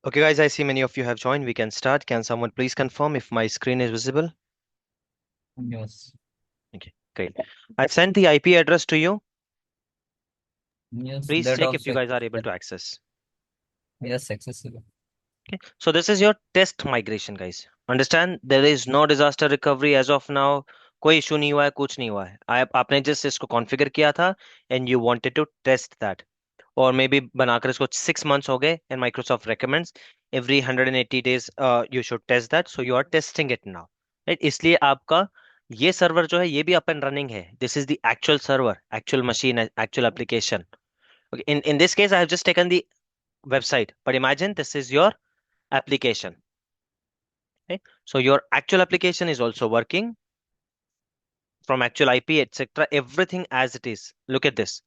Okay, guys, I see many of you have joined. We can start. Can someone please confirm if my screen is visible? Yes, Okay, great. I've sent the IP address to you. yes, Please that check if you also guys are able accessible. to access. Yes, accessible. Okay, so this is your test migration, guys. Understand? There is no disaster recovery as of now. कोई issue नहीं हुआ है, कुछ नहीं हुआ है. आपने just इसको कॉन्फ़िगर किया था and you wanted to test that. और मे बी बनाकर इसको 6 months हो गए and Microsoft recommends every 180 days you should test that, so you are testing it now, right? इसलिए आपका ये सर्वर जो है ये भी अप एंड रनिंग है. This is the actual server, actual machine, actual application. Okay, in this case I have just taken the website, but imagine this is your application, right? So your actual application is also working from actual IP, etc., everything as it is. Look at this.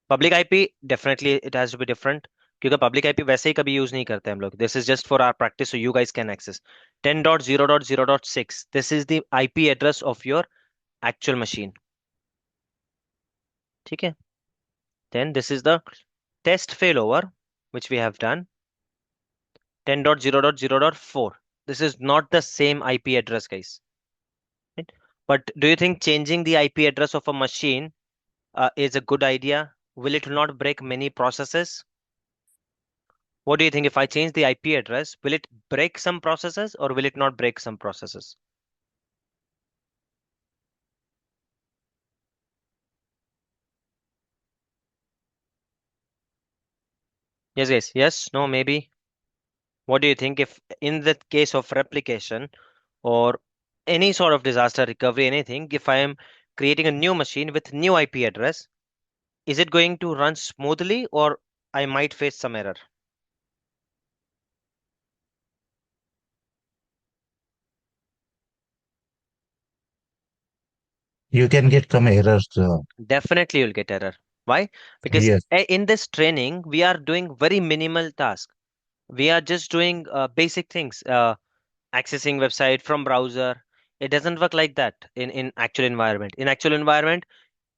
Public IP definitely it has to be different, क्योंकि public IP वैसे ही कभी use नहीं करते हम लोग. This is just for our practice so you guys can access 10.0.0.6. This is the IP address of your actual machine. ठीक है. Then this is the test failover which we have done 10.0.0.4. This is not the same IP address, guys, right? But do you think changing the IP address of a machine is a good idea? Will it not break many processes? What do you think? If I change the IP address, will it break some processes or will it not break some processes? Yes, guys. Yes, no, maybe. What do you think if in the case of replication or any sort of disaster recovery, anything, if I am creating a new machine with new IP address, is it going to run smoothly or I might face some error? You can get some errors. Definitely you'll get error. Why? Because Yes, in this training, we are doing very minimal task. We are just doing basic things. Accessing website from browser. It doesn't work like that in actual environment. In actual environment,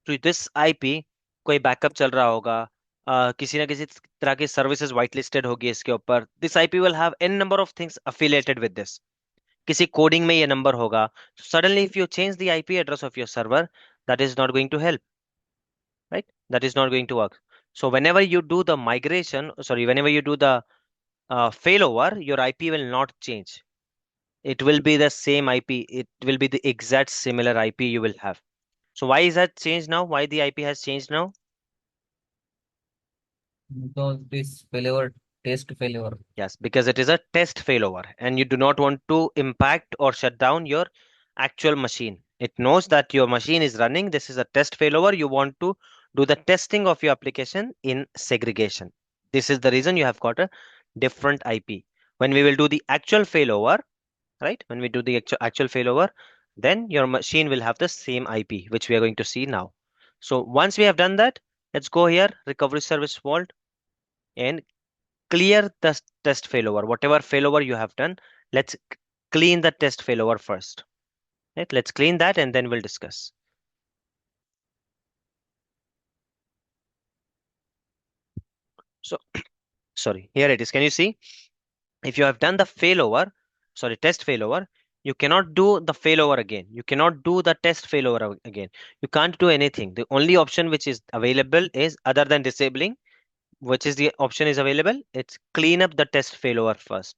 to this IP कोई backup चल रहा होगा. किसी ना किसी तरह की services white listed होगी इसके ऊपर. This IP will have an number of things affiliated with this. किसी कोडिंग में ये नंबर होगा. Suddenly if you change the IP address of your server, that is not going to help, right? That is not going to work. So whenever you do the migration, sorry, whenever you do the failover, your IP will not change. It will be the same IP. It will be the exact similar IP you will have. So why is that changed now? Why the IP has changed now? Because this failure, test failure. Yes, because it is a test failover and you do not want to impact or shut down your actual machine. It knows that your machine is running. This is a test failover. You want to do the testing of your application in segregation. This is the reason you have got a different IP. When we will do the actual failover, right? When we do the actual failover, then your machine will have the same IP, which we are going to see now. So once we have done that, let's go here, recovery service vault, and clear the test failover. Whatever failover you have done, let's clean the test failover first. Right? Let's clean that and then we'll discuss. So, sorry, here it is. Can you see? If you have done the failover, sorry, test failover, you cannot do the failover again. You cannot do the test failover again. You can't do anything. The only option which is available is, other than disabling, which is the option is available, it's clean up the test failover first.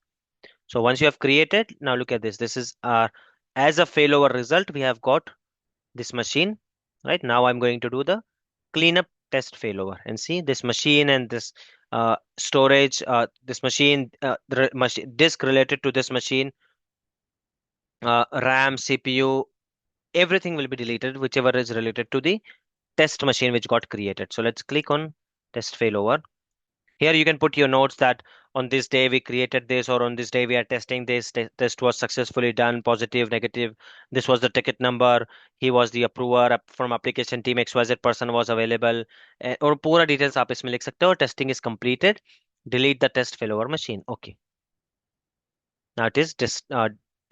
So once you have created, now look at this. This is our, as a failover result, we have got this machine. Right now, I'm going to do the cleanup test failover and see this machine and this storage, this machine, disk related to this machine, RAM, CPU, everything will be deleted, whichever is related to the test machine which got created. So let's click on test failover. Here you can put your notes that on this day we created this, or on this day we are testing this. Test was successfully done, positive, negative. This was the ticket number. He was the approver from application team. XYZ person was available. और पूरा details आप इसमें लिख सकते हो. Testing is completed. Delete the test failover machine. Okay. Now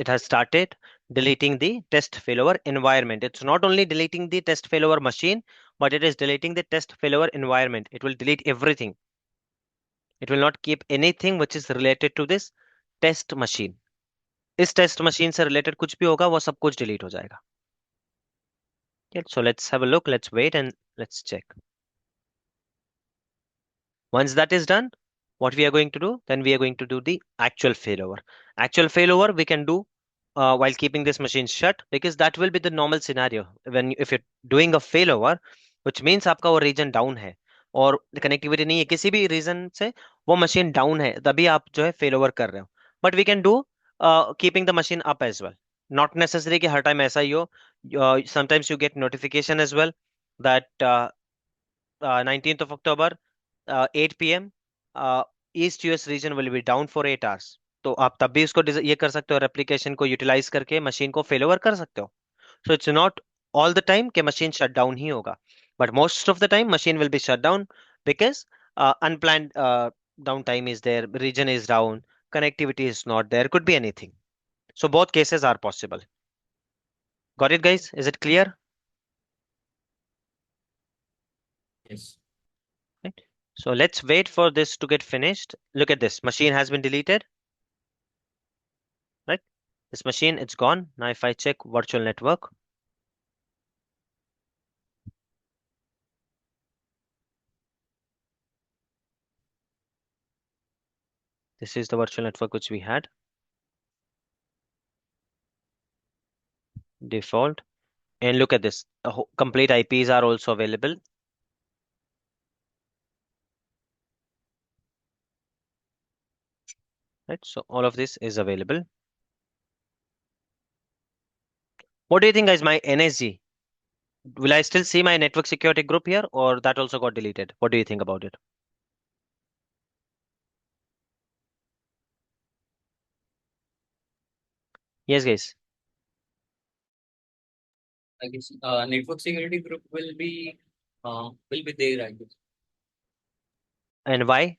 it has started deleting the test failover environment. It's not only deleting the test failover machine, but it is deleting the test failover environment. It will delete everything. It will not keep anything which is related to this test machine. इस test machine से related कुछ भी होगा वो सब कुछ delete हो जाएगा. Okay, so let's have a look. Let's wait and let's check. Once that is done, what we are going to do, then we are going to do the actual failover. Actual failover we can do while keeping this machine shut, because that will be the normal scenario when if you're doing a failover, which means आपका वो region down है और connectivity नहीं है किसी भी reason से, वो machine down है, तभी आप जो है failover कर रहे हो. But we can do keeping the machine up as well. Not necessary कि हर time ऐसा ही हो. Sometimes you get notification as well that 19th of October, 8 p.m. East US region will be down for 8 hours. तो आप तब भी उसको ये कर सकते हो, रेप्लिकेशन को यूटिलाइज करके मशीन को फेल ओवर कर सकते हो. So it's not all the time कि मशीन शट डाउन ही होगा, but most of the time machine will be shut down because unplanned downtime is there, reason is down, connectivity is not there, could be anything. So both cases are possible. Got it, guys? Is it clear? Yes. Right. So let's wait for this to get finished. Look at this. Machine has been deleted. Right? This machine, it's gone. Now if I check virtual network, this is the virtual network which we had. Default. And look at this. Complete IPs are also available. Right? So all of this is available. What do you think, guys? My NSG, will I still see my network security group here, or that also got deleted? What do you think about it? Yes, guys. I guess network security group will be there, I guess. And why?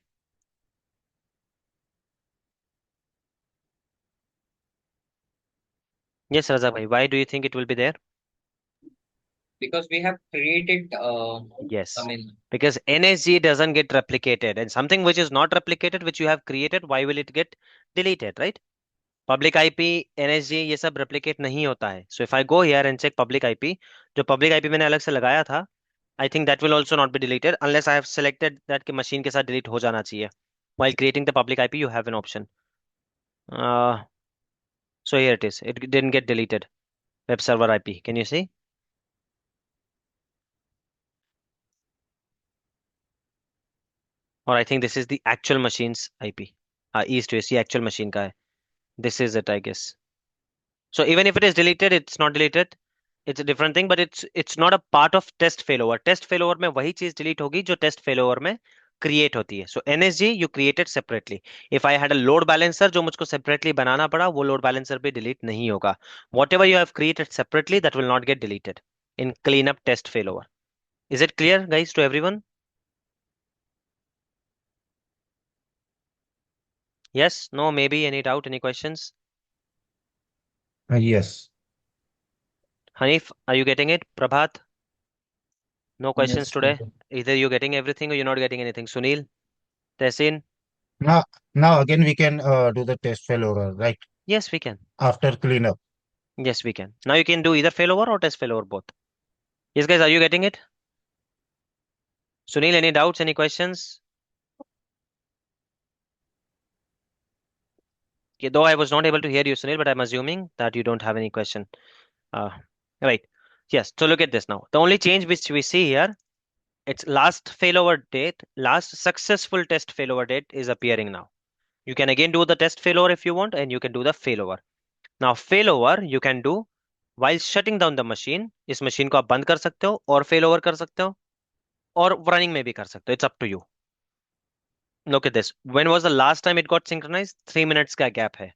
Yes, Raza bhai. Why do you think it will be there? Because we have created I Yes. mean, Because NSG doesn't get replicated, and something which is not replicated, which you have created, why will it get deleted, right? Public IP NSG ये सब replicate नहीं होता है. So if I go here and check public IP, जो public IP मैंने अलग से लगाया था, I think that will also not be deleted unless I have selected that कि मशीन के साथ डिलीट हो जाना चाहिए. while creating the public IP you have an option. So here it is, it didn't get deleted. Web server IP, can you see? Or I think this is the actual machine's IP. East west, ये actual machine का है. This is it, I guess. So even if it is deleted, it's not deleted. It's a different thing, but it's not a part of test failover. Test failover में वही चीज delete होगी जो test failover में create होती है. So NSG you created separately. If I had a load balancer जो मुझको separately बनाना पड़ा, वो load balancer भी delete नहीं होगा. Whatever you have created separately, that will not get deleted in cleanup test failover. Is it clear, guys, to everyone? Yes? No? Maybe? Any doubt? Any questions? Yes. Hanif, are you getting it? Prabhat? No questions yes, today. Either you're getting everything or you're not getting anything. Sunil? Tehsin? Now, now again we can do the test failover, right? Yes, we can. After cleanup. Yes, we can. Now you can do either failover or test failover both. Yes, guys, are you getting it? Sunil, any doubts, any questions? Okay, though I was not able to hear you, Sunil, but I'm assuming that you don't have any question. Uh, right. Yes. So look at this now. The only change which we see here, it's last failover date, last successful test failover date is appearing now. You can again do the test failover if you want, and you can do the failover. Now failover you can do while shutting down the machine. इस machine को आप बंद कर सकते हो और failover कर सकते हो और running में भी कर सकते हो. It's up to you. Look at this. When was the last time it got synchronized? 3 minutes का gap है.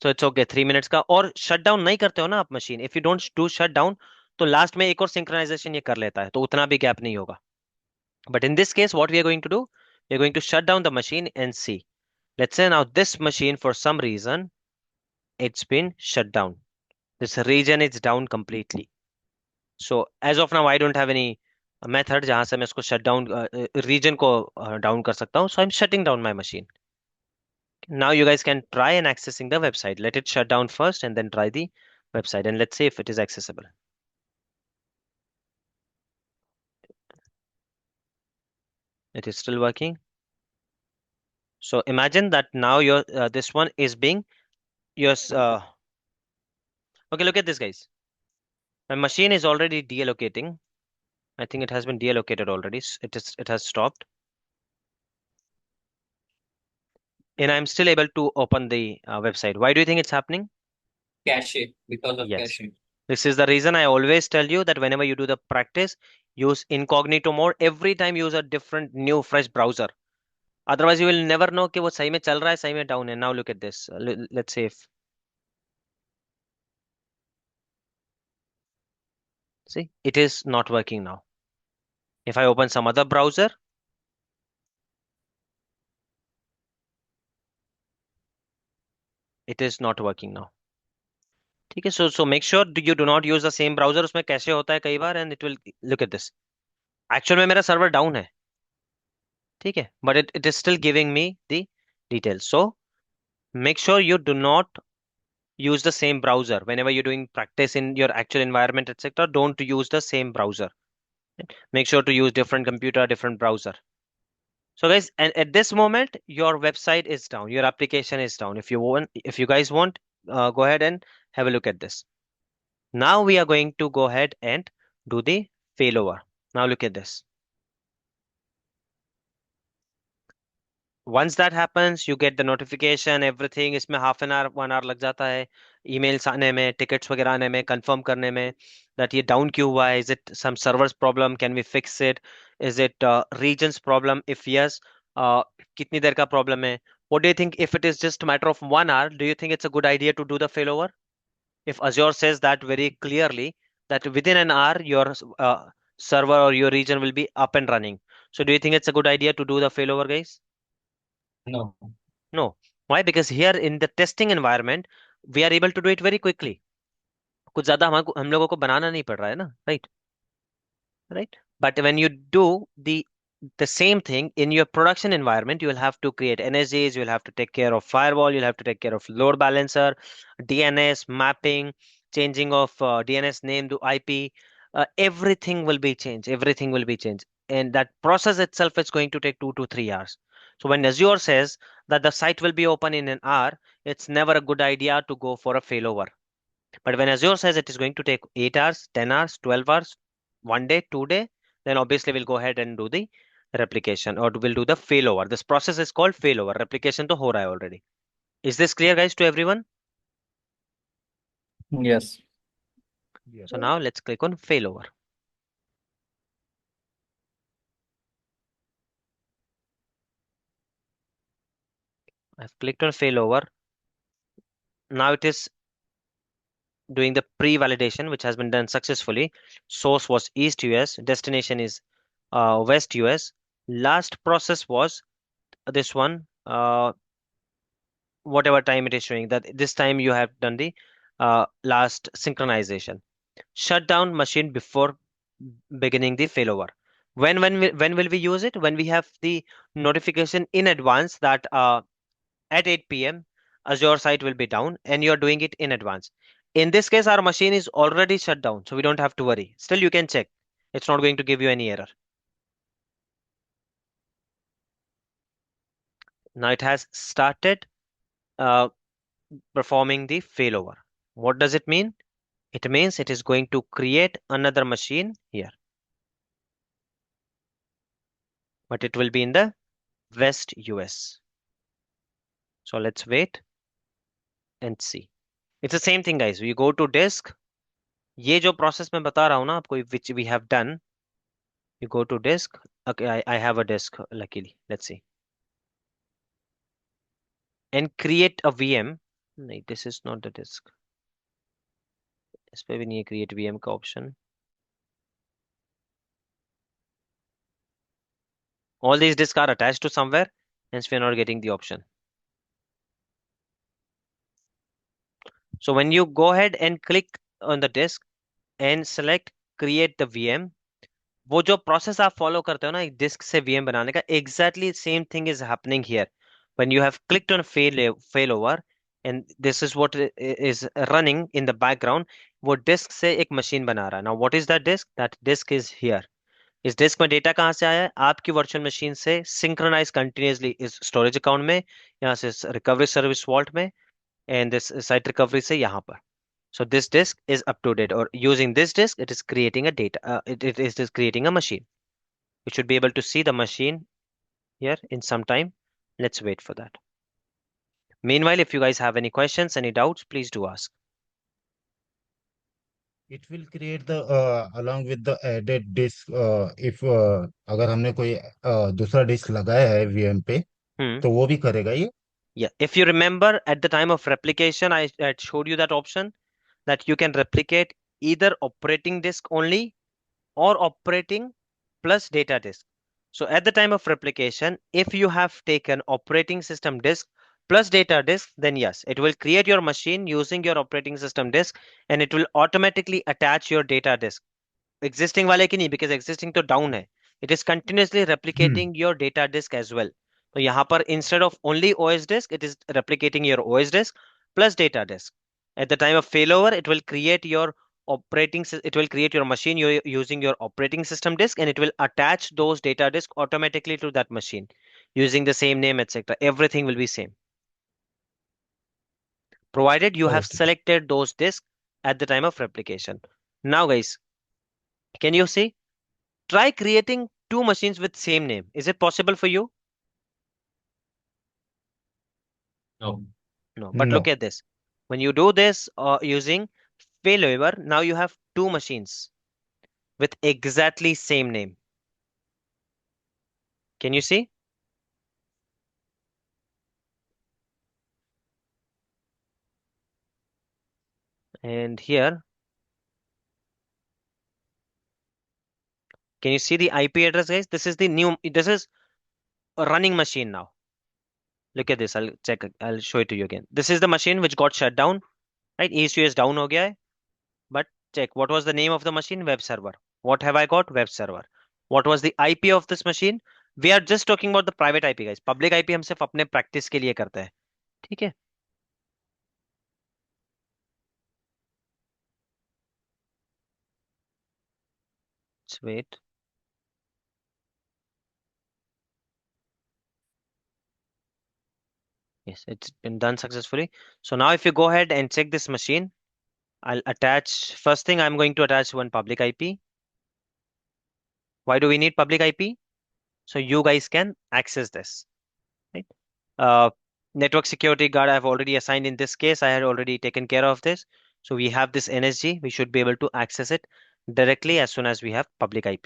So it's okay. 3 minutes का. और shut down नहीं करते हो ना आप machine. If you don't do shut down, तो last में एक और synchronization ये कर लेता है. तो उतना भी gap नहीं होगा. But in this case, what we are going to do? We are going to shut down the machine and see. Let's say now this machine for some reason it's been shut down. This region is down completely. So as of now, I don't have any method जहां से मैं इसको shut down, reason को down कर सकता हूँ. So I am shutting down my machine. Now you guys can try and accessing the website. Let it shut down first and then try the website, and let's see if it is accessible. It is still working. So imagine that now your this one is being your okay, look at this, guys. My machine is already deallocating. I think it has been deallocated already. It has stopped, and I'm still able to open the website. Why do you think it's happening? Cache, because of Yes. caching. This is the reason I always tell you that whenever you do the practice, use incognito mode. Every time use a different new fresh browser. Otherwise, you will never know कि वो सही में चल रहा है, सही में down है. Now look at this. Let's say if, see, it is not working now. If I open some other browser, it is not working now. ठीक है. So make sure you do not use the same browser. उसमें कैसे होता है कई बार, and it will look at this. Actual में मेरा server down है. ठीक है. But it is still giving me the details. So make sure you do not use the same browser whenever you're doing practice in your actual environment, etc. Don't use the same browser. Make sure to use different computer, different browser. So guys, and at this moment, your website is down, your application is down. If you guys want, go ahead and have a look at this. Now we are going to go ahead and do the failover. Now look at this. Once that happens, you get the notification, everything. इसमें half an hour, 1 hour लग जाता है emails आने में, tickets वगैरह आने में, confirm करने में that ये down क्यों हुआ है. Is it some servers problem? Can we fix it? Is it regions problem? If yes, कितनी देर का problem है? What do you think? If it is just a matter of 1 hour, do you think it's a good idea to do the failover? If Azure says that very clearly, that within an hour your server or your region will be up and running. So do you think it's a good idea to do the failover, guys? No. No. Why? Because here in the testing environment, we are able to do it very quickly. कुछ ज्यादा हम लोगों को बनाना नहीं पड़ रहा है ना, right? Right? But when you do the same thing in your production environment, you will have to create NSGs, you will have to take care of firewall, you'll have to take care of load balancer, DNS mapping, changing of DNS name to IP. Everything will be changed. Everything will be changed, and that process itself is going to take 2 to 3 hours. So when Azure says that the site will be open in an hour, it's never a good idea to go for a failover. But when Azure says it is going to take 8 hours, 10 hours, 12 hours, 1 day, 2 day, then obviously we'll go ahead and do the replication or we'll do the failover. This process is called failover. Replication to ho raha hai already. Is this clear, guys, to everyone? Yes. So now let's click on failover. I've clicked on failover. Now it is doing the pre-validation, which has been done successfully. Source was East US, destination is West US. Last process was this one. Whatever time it is showing that this time you have done the last synchronization. Shut down machine before beginning the failover. When will we use it? When we have the notification in advance that at 8 p.m. Azure site will be down and you're doing it in advance. In this case, our machine is already shut down, so we don't have to worry. Still, you can check. It's not going to give you any error. Now it has started uh, performing the failover. What does it mean? It means it is going to create another machine here, but it will be in the West US. So let's wait and see. It's the same thing, guys. We go to disk. ये जो process मैं बता रहा हूँ ना आपको, which we have done, you go to disk. Okay, I have a disk, luckily. Let's see. And create a VM. नहीं, this is not the disk. इस पे भी नहीं है create VM का option. All these disks are attached to somewhere, hence we are not getting the option. So when you go ahead and click on the disk and select create the VM, वो जो process आप follow करते हो ना एक disc से VM बनाने का, exactly same thing is happening here when you have clicked on failover, and this is what is running in the background. वो डिस्क से एक मशीन बना रहा है। Now what is that disk? That disk is here. इस disk में data कहाँ से आया है? आपकी वर्चुअल मशीन से सिंक्रोनाइज कंटिन्यूसली इस स्टोरेज अकाउंट में, यहाँ से रिकवरी सर्विस वॉल्ट में, एंड दिस साइट रिकवरी से यहाँ पर। So this disk is up to date, or using this disk, it is creating a data. It is creating a machine. You should be able to see the machine here in some time. Let's wait for that. Meanwhile, if you guys have any questions, any doubts, please do ask. It will create the along with the added disk if अगर हमने कोई दूसरा disc लगाया है VM पे Hmm. तो वो भी करेगा ये। Yeah. If you remember, at the time of replication, I showed you that option that you can replicate either operating disk only or operating plus data disk. So at the time of replication, if you have taken operating system disk plus data disk, then yes, it will create your machine using your operating system disk, and it will automatically attach your data disk. Existing वाले की नहीं, because existing तो down है. It is continuously hmm replicating your data disk as well. तो यहाँ पर instead of only OS disk, it is replicating your OS disk plus data disk. At the time of failover, it will create your machine using your operating system disk, and it will attach those data disk automatically to that machine using the same name, etc. Everything will be same, provided you have okay. selected those disks at the time of replication. Now, guys, can you see? Try creating two machines with same name. Is it possible for you? No. No. But no. look at this. When you do this using failover, now you have two machines with exactly same name. Can you see? And here, can you see the IP address, guys? This is the new, this is a running machine now. Look at this. I'll check. I'll show it to you again. This is the machine which got shut down, right? ECU is down हो गया है. But check, what was the name of the machine? Web server. What have I got? Web server. What was the IP of this machine? We are just talking about the private IP, guys. Public IP हम सिर्फ अपने practice के लिए करते हैं. ठीक है? Let's wait. Yes, it's been done successfully. So now if you go ahead and check this machine, I'll attach, first thing I'm going to attach one public IP. Why do we need public IP? So you guys can access this, right? Uh, Network security guard I've already assigned in this case. I had already taken care of this. So we have this NSG. We should be able to access it directly as soon as we have public IP.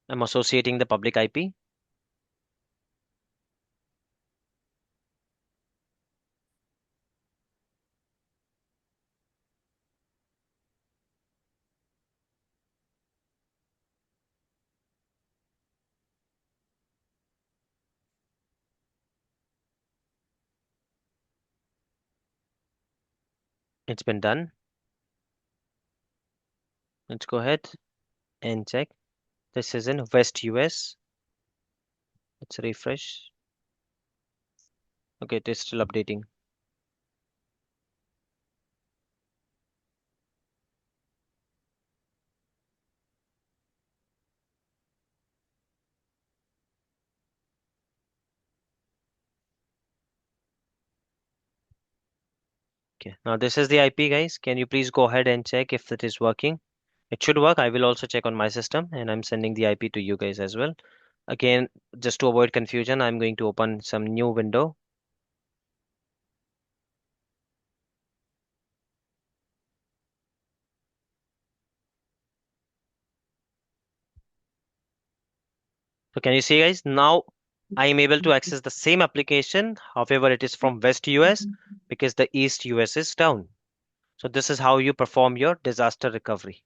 I'm associating the public IP. It's been done. Let's go ahead and check. This is in West US. Let's refresh. Okay, it is still updating. Okay, now this is the IP, guys. Can you please go ahead and check if it is working? It should work. I will also check on my system, and I'm sending the IP to you guys as well. Again, just to avoid confusion, I'm going to open some new window. So can you see, guys? Now I am able to access the same application. However, it is from West US because the East US is down. So this is how you perform your disaster recovery.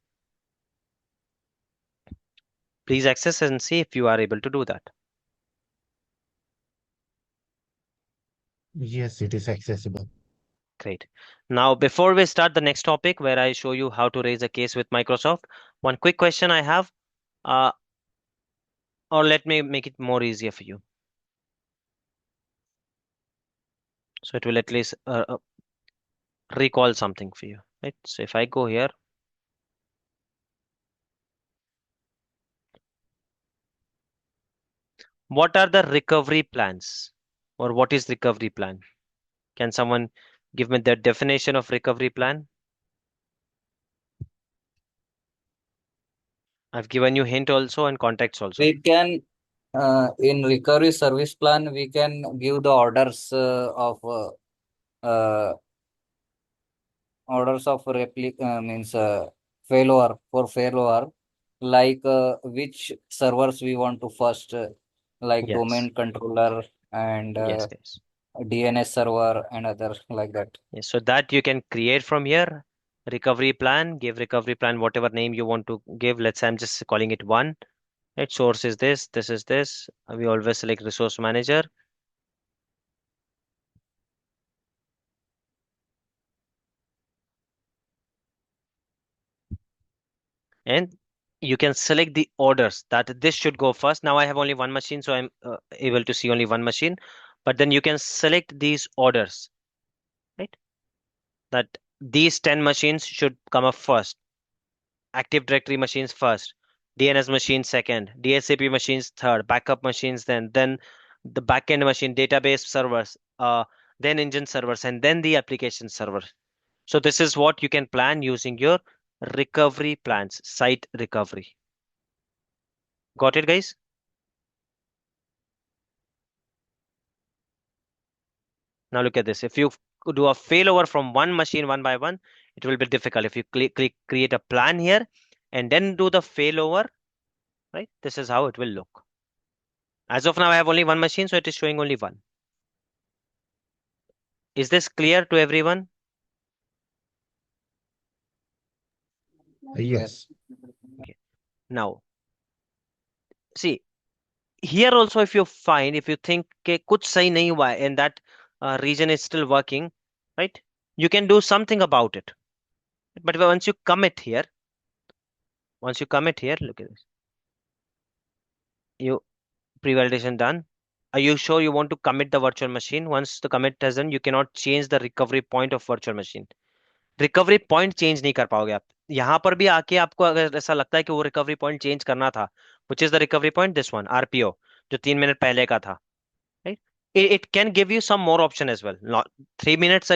Please access and see if you are able to do that. Yes, it is accessible. Great. Now, before we start the next topic where I show you how to raise a case with Microsoft, one quick question I have, uh, or let me make it more easier for you. So it will at least recall something for you, right? So if I go here, what are the recovery plans, or what is recovery plan? Can someone give me the definition of recovery plan? I've given you hint also and context also. We can in recovery service plan we can give the orders of uh, means failure for failure, like which servers we want to first, like Yes, domain controller and yes, yes. DNS server and other like that. Yes, so that you can create from here. Recovery plan, give recovery plan whatever name you want to give. Let's say I'm just calling it one. Right, source is this is this. We always select resource manager. And you can select the orders that this should go first. Now I have only one machine, so I'm able to see only one machine. But then you can select these orders, right? That these 10 machines should come up first. Active Directory machines first, DNS machines second, DSAP machines third, backup machines then the backend machine, database servers, then engine servers, and then the application server. So this is what you can plan using your recovery plans, site recovery. Got it, guys? Now look at this. If you do a failover from one machine one by one, it will be difficult. If you click create a plan here and then do the failover, right? This is how it will look. As of now, I have only one machine, so it is showing only one. Is this clear to everyone? Yes. Okay. Now, see, here also if you find, if you think कि कुछ सही नहीं हुआ है and that region is still working, right? You can do something about it. But once you commit here, look at this. You pre-validation done. Are you sure you want to commit the virtual machine? Once the commit has done, you cannot change the recovery point of virtual machine. Recovery point change नहीं कर पाओगे आप यहां पर भी आके आपको अगर ऐसा लगता है कि वो रिकवरी पॉइंट चेंज करना था which is the recovery point this one RPO जो 3 मिनट पहले का था right it can give you some more option as well not 3 minutes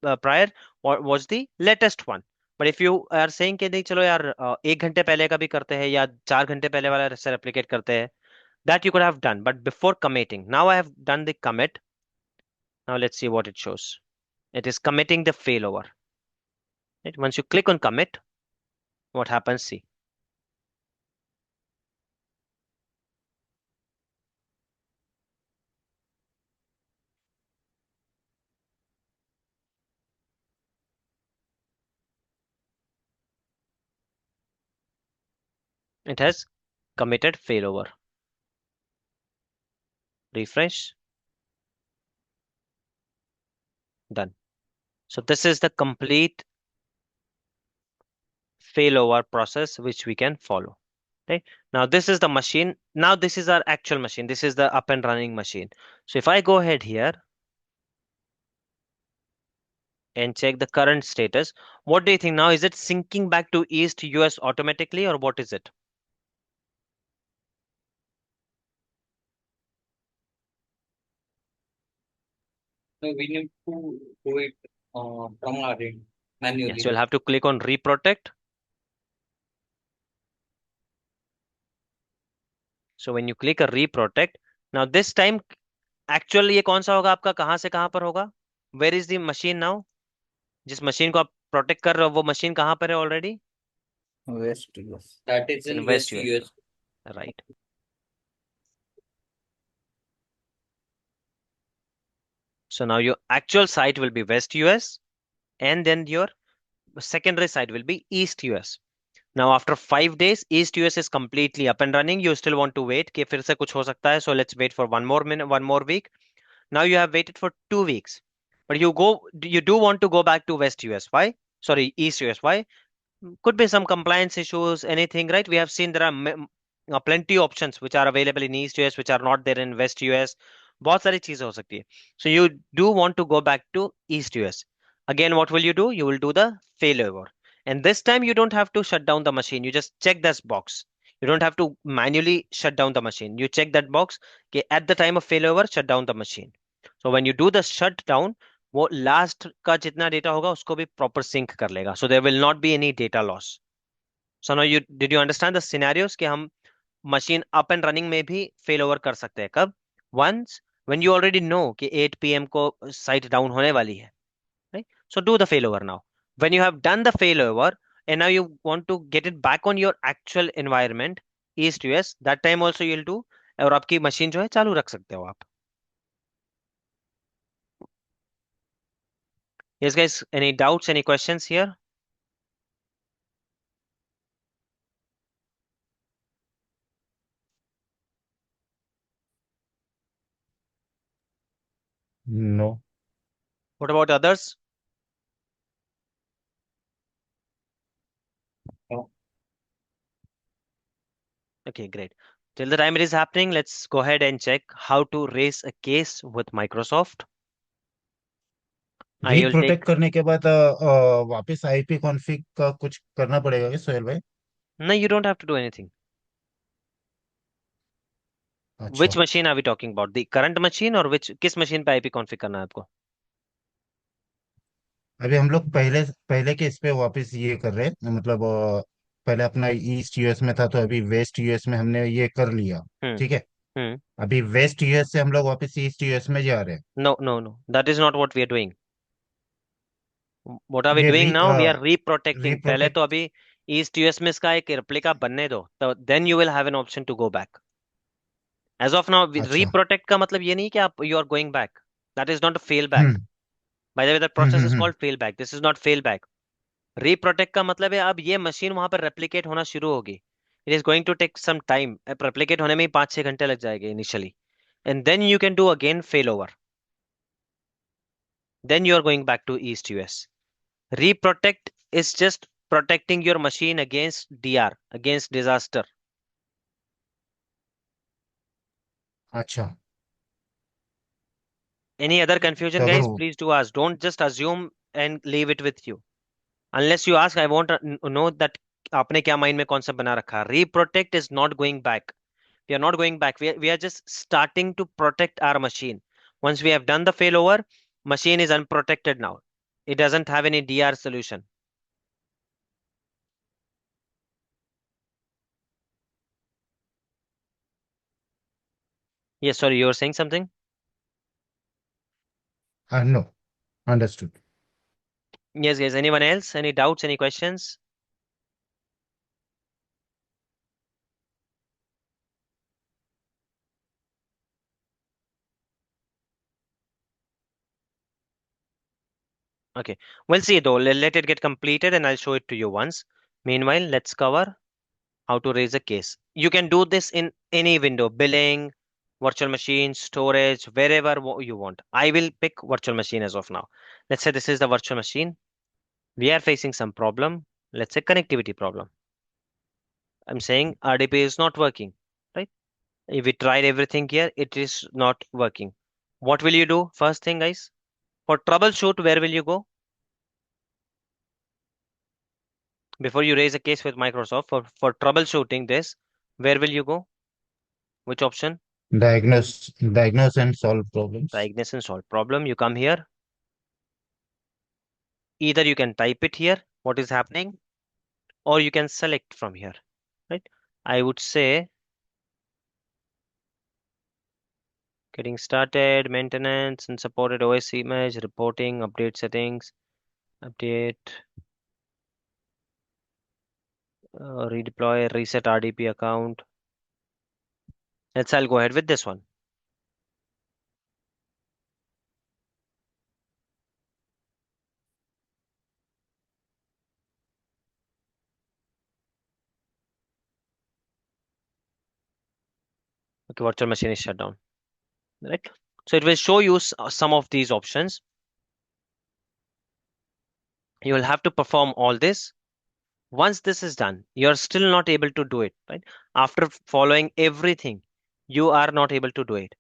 prior was the latest one but if you are saying कि नहीं चलो यार 1 घंटे पहले का भी करते हैं या 4 घंटे पहले वाला से रेप्लिकेट करते हैं that you could have done but before committing now I have done the commit now let's see what it shows it is committing the failover right once you click on commit what happens see it has committed failover refresh done so this is the complete failover process which we can follow right now this is the machine now this is our actual machine this is the up and running machine so if I go ahead here and check the current status what do you think now is it syncing back to east US automatically or what is it So we need to do it from our end yes manually. you'll have to click on reprotect so when you click a reprotect now this time actual ये कौन सा होगा आपका कहाँ से कहाँ पर होगा where is the machine now जिस मशीन को आप प्रोटेक्ट कर रहे हो वो मशीन कहाँ पर है already West, yes. That is it's in in west West US US. Right so now your actual site will be west US and then your secondary side will be East US. Now after 5 days, East US is completely up and running. You still want to wait कि फिर से कुछ हो सकता है, so let's wait for 1 more minute, 1 more week. Now you have waited for 2 weeks, but you do want to go back to West US. Why? Sorry, East US. Why? Could be some compliance issues, anything, right? We have seen there are plenty options which are available in East US which are not there in West US. बहुत सारी चीजें हो सकती है. So you do want to go back to East US. Again, what will you do? You will do the failover. And this time you don't have to shut down the machine. You just check this box. You don't have to manually shut down the machine. You check that box. Okay, at the time of failover, shut down the machine. So when you do the shutdown, वो last का जितना data होगा उसको भी proper sync कर लेगा, so there will not be any data loss. So now you did you understand the scenarios कि हम मशीन अप एंड रनिंग में भी फेल ओवर कर सकते हैं कब? Once when you already know कि 8 p.m. को साइट डाउन होने वाली है, right? So do the failover now. When you have done the failover and now you want to get it back on your actual environment east US, that time also you will do, और आपकी machine जो है चालू रख सकते हो आप. Yes guys, any doubts, any questions here? No. What about others? No. Okay, great. Till the time it is happening, let's go ahead and check how to raise a case with Microsoft. I will take. रीप्रोटेक्ट करने के बाद वापस IP config का कुछ करना पड़ेगा क्या सोहेल भाई? No, you don't have to do anything. Which अच्छा. machine are we talking about? The current machine or which किस machine पे IP config करना है आपको? अभी हम लोग पहले पहले के इस पे वापस ये कर रहे हैं, मतलब पहले अपना ईस्ट यूएस में था, तो अभी वेस्ट यूएस में हमने ये कर लिया. Hmm. ठीक है. Hmm. अभी वेस्ट यूएस से हम लोग वापस ईस्ट यूएस में जा रहे हैं. No, no, no. That is not what we are doing. What are we ये doing now? We are reprotecting. पहले तो रीप्रोटेक्ट. अभी East US में इसका एक replica बनने दो, तो then you will have an option to go back. As of now, अच्छा. reprotect का मतलब ये नहीं कि आप you are going back. That is not a fail back. Hmm. By the way, that hmm. process is hmm. called fail back. This is not fail back. रीप्रोटेक्ट का मतलब है अब ये मशीन वहां पर रेप्लिकेट होना शुरू होगी. It is going to take some time. Replicate होने में ही 5-6 घंटे लग जाएंगे initially, and then you can do again failover. Then you are going back to east US. Reprotect is just protecting your machine against DR, against disaster. अच्छा. Any other तो confusion, अगर guys? Please do ask. Don't just assume and leave it with you. Unless you ask, I want to know that आपने क्या mind में concept बना रखा है. Reprotect is not going back. We are not going back. We are just starting to protect our machine. Once we have done the failover, machine is unprotected now. It doesn't have any DR solution. Yes, sorry, you were saying something? No. Understood. Yes, guys. Anyone else? Any doubts? Any questions? Okay, we'll see though. Let it get completed and I'll show it to you once. Meanwhile, let's cover how to raise a case. You can do this in any window, billing, virtual machine, storage, wherever you want. I will pick virtual machine as of now. Let's say this is the virtual machine. We are facing some problem. Let's say connectivity problem. I'm saying RDP is not working, right? If we tried everything here, it is not working. What will you do? First thing, guys, for troubleshoot, where will you go? Before you raise a case with Microsoft for troubleshooting this, where will you go? Which option? Diagnose and solve problems. Diagnose and solve problem. You come here. Either you can type it here, what is happening, or you can select from here, right? I would say getting started, maintenance and supported OS image, reporting, update settings, update, redeploy, reset RDP account. I'll go ahead with this one. virtual machine is shut down, right? So it will show you some of these options. You will have to perform all this. Once this is done, you're still not able to do it, right? After following everything, you are not able to do it.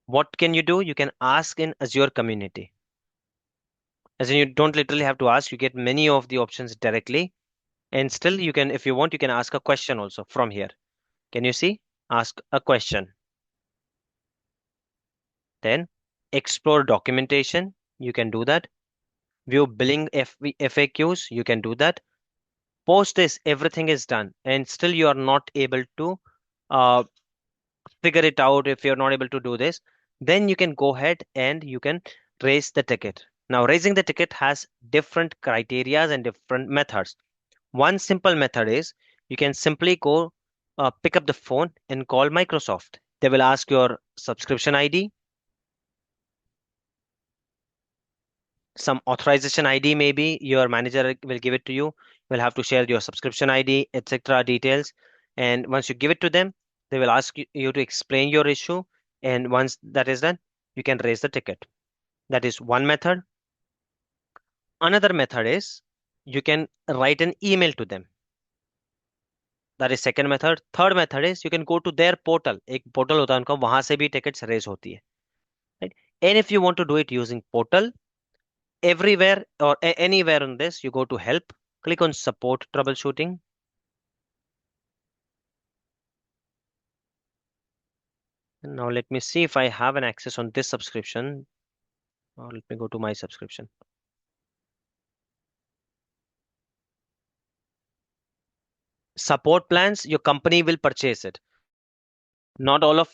What can you do? You can ask in Azure community. As in, you don't literally have to ask, you get many of the options directly. And still, you can, if you want, you can ask a question also from here. Can you see? Ask a question. Then explore documentation. You can do that. View billing FAQs. You can do that. Post this, everything is done, and still you are not able to uh, figure it out. If you're not able to do this, then you can go ahead and you can raise the ticket. Now, raising the ticket has different criterias and different methods. One simple method is you can simply go pick up the phone and call Microsoft. They will ask your subscription ID, some authorization ID, maybe your manager will give it to you. You'll have to share your subscription ID, etc. details. And once you give it to them, they will ask you to explain your issue. And once that is done, you can raise the ticket. That is one method. Another method is you can write an email to them. That is second method. Third method is you can go to their portal. एक portal होता है उनका, वहां से भी tickets raise होती है, right? And if you want to do it using portal, everywhere or anywhere on this, you go to help, click on support troubleshooting. And now let me see if I have an access on this subscription. Let me go to my subscription. Support plans, your company will purchase it. Not all of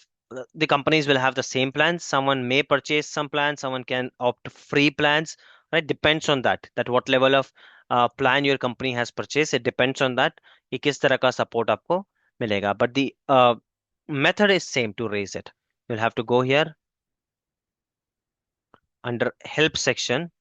the companies will have the same plans. Someone may purchase some plans, someone can opt free plans, right? Depends on that what level of plan your company has purchased. It depends on that कि किस तरह का support आपको मिलेगा. But the method is same to raise it. You'll have to go here under help section.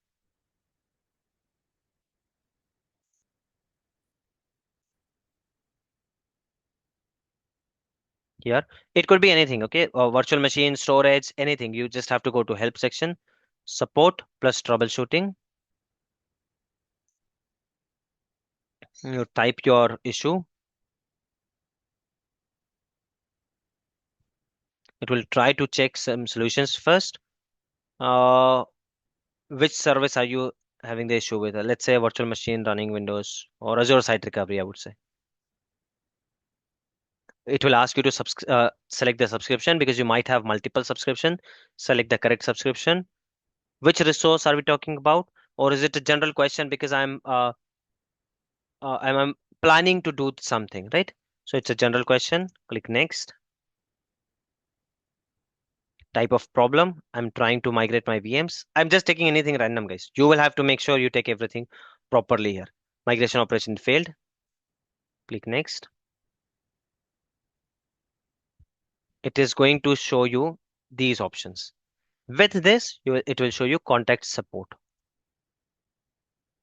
Here it could be anything, okay? Virtual machine, storage, anything. You just have to go to help section, support plus troubleshooting. You type your issue. It will try to check some solutions first. uh, which service are you having the issue with? Let's say a virtual machine running Windows or Azure Site Recovery, I would say. It will ask you to select the subscription because you might have multiple subscription. Select the correct subscription. Which resource are we talking about? Or is it a general question because I'm planning to do something, right? So it's a general question. Click next. Type of problem. I'm trying to migrate my VMs. I'm just taking anything random, guys. You will have to make sure you take everything properly here. Migration operation failed. Click next. It is going to show you these options. With this, it will show you contact support,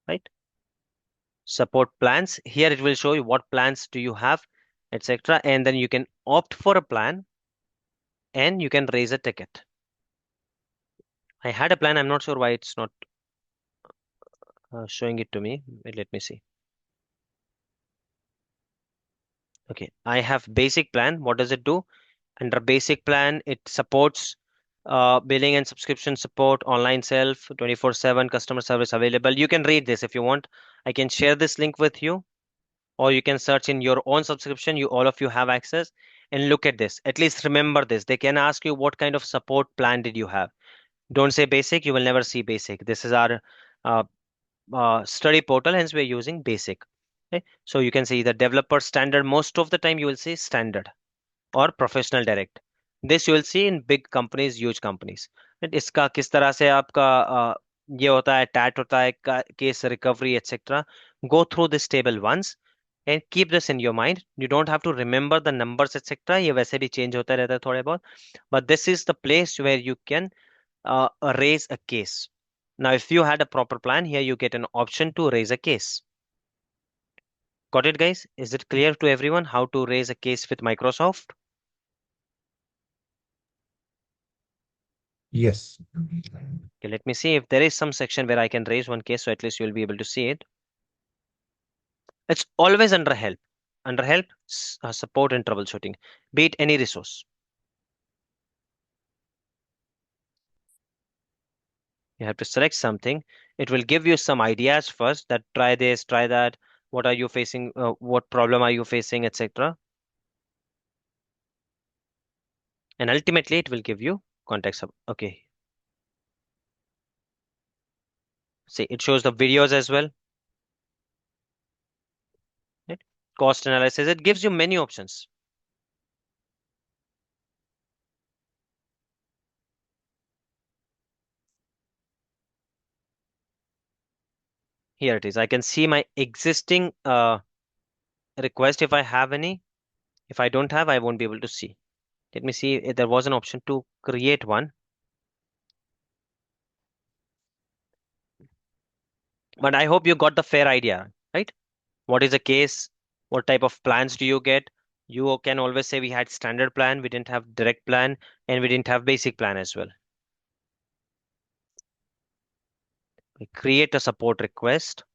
right? Support plans. Here it will show you what plans do you have, etc. And then you can opt for a plan and you can raise a ticket. I had a plan. I'm not sure why it's not showing it to me. Wait, let me see. Okay, I have basic plan. What does it do? Under basic plan, it supports billing and subscription support, online self, 24/7 customer service available. You can read this if you want. I can share this link with you, or you can search in your own subscription. You all of you have access and look at this. At least remember this. They can ask you what kind of support plan did you have. Don't say basic. You will never see basic. This is our uh, study portal, hence we're using basic. Okay? So you can see the developer standard. Most of the time you will see standard और professional direct. This you will see in big companies, huge companies. इसका किस तरह से आपका ये होता है, TAT होता है, case recovery etcetera. Go through this table once and keep this in your mind. You don't have to remember the numbers etcetera, ये वैसे भी चेंज होता रहता है थोड़े बहुत. But this is the place where you can raise a case. Now if you had a proper plan, here you get an option to raise a case. Got it, guys? Is it clear to everyone how to raise a case with Microsoft? Yes. Okay, let me see if there is some section where I can raise one case, so at least you'll be able to see it. It's always under help. Under help, support and troubleshooting. Be it any resource. You have to select something. It will give you some ideas first that try this, try that. What are you facing? What problem are you facing, etc. And ultimately, it will give you context. Okay. See, it shows the videos as well. Right? Cost analysis. It gives you many options. Here it is. I can see my existing request if I have any. If I don't have, I won't be able to see. Let me see if there was an option to create one. But I hope you got the fair idea, right? What is the case? What type of plans do you get? You can always say we had standard plan, we didn't have direct plan, and we didn't have basic plan as well. We create a support request.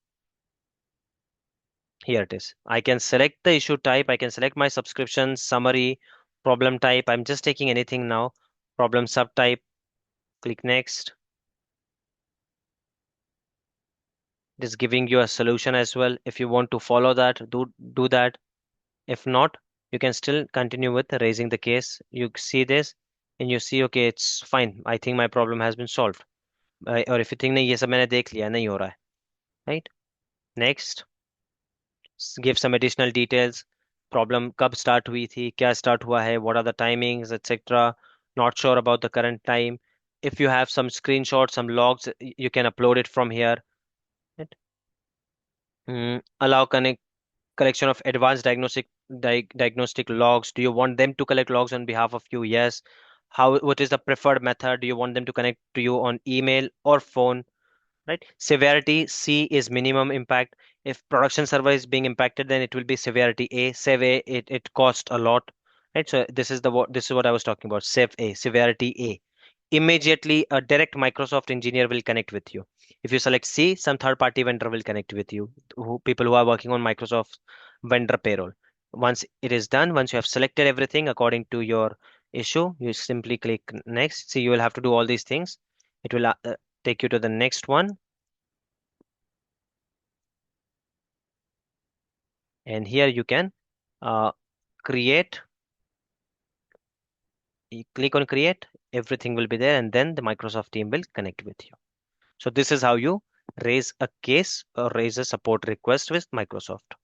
Here it is. I can select the issue type. I can select my subscription summary, problem type. I'm just taking anything now. Problem subtype. Click next. It is giving you a solution as well. If you want to follow that, do that. If not, you can still continue with raising the case. You see this and you see, okay, it's fine. I think my problem has been solved. और if you think नहीं ये सब मैंने देख लिया नहीं हो रहा है, right? Next, give some additional details. Problem कब start हुई थी, क्या start हुआ है, what are the timings, etc. Not sure about the current time. If you have some screenshots, some logs, you can upload it from here. Right? Allow collection of advanced diagnostic logs. Do you want them to collect logs on behalf of you? Yes. What is the preferred method? Do you want them to connect to you on email or phone? Right? Severity C is minimum impact. If production server is being impacted, then it will be severity A. Sev A, it costs a lot. Right? So this is what I was talking about. Sev A, severity A. Immediately a direct Microsoft engineer will connect with you. If you select C, some third party vendor will connect with you, people who are working on Microsoft vendor payroll. Once it is done, once you have selected everything according to your issue, you simply click next. See, you will have to do all these things. It will take you to the next one. And here you can uh, create. You click on create, everything will be there, and then the Microsoft team will connect with you. So this is how you raise a case or raise a support request with Microsoft.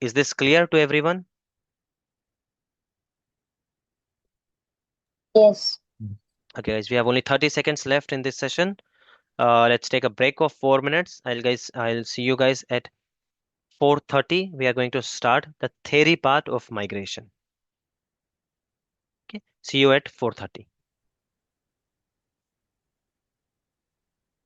Is this clear to everyone? Yes. Okay, guys, we have only 30 seconds left in this session. Let's take a break of 4 minutes. I'll see you guys at 4:30. We are going to start the theory part of migration. Okay, see you at 4:30.